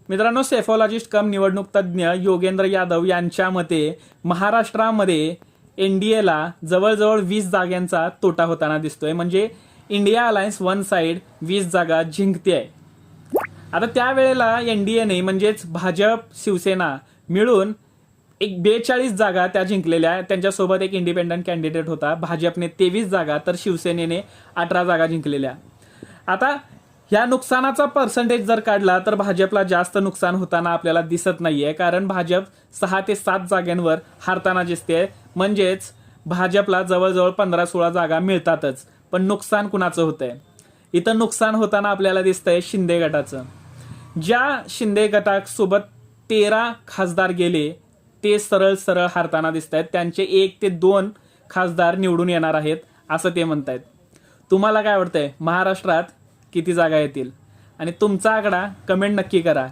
मित्रांनो, सेफॉलॉजिस्ट कम निवडणूक तज्ज्ञ योगेंद्र यादव यांच्या मते महाराष्ट्रामध्ये एनडीएला जवळजवळ 20 जागांचा तोटा होताना दिसतोय. म्हणजे इंडिया अलायन्स वन साइड 20 जागा जिंकते आहे. आता त्यावेळेला एनडीएने म्हणजेच भाजप शिवसेना मिळून एक 42 जागा त्या जिंकलेल्या. त्यांच्यासोबत एक इंडिपेंडंट कॅन्डिडेट होता. भाजपने 23 जागा तर शिवसेनेने 18 जागा जिंकलेल्या. आता ह्या नुकसानाचा पर्सेंटेज जर काढला तर भाजपला जास्त नुकसान होताना आपल्याला दिसत नाहीये, कारण भाजप 6 ते 7 जागांवर हारताना दिसते. म्हणजेच भाजपला जवळजवळ 15-16 जागा मिळतातच. पण नुकसान कुणाचं होतंय? इथं नुकसान होताना आपल्याला दिसतंय शिंदे गटाचं. ज्या शिंदे गटासोबत 13 खासदार गेले ते सरळ सरळ हारताना दिसत आहेत. त्यांचे 1 ते 2 खासदार निवडून येणार आहेत असं ते म्हणतायत. तुम्हाला काय वाटतंय, महाराष्ट्रात किती जागा येतील? आणि तुमचा आकडा कमेंट नक्की करा.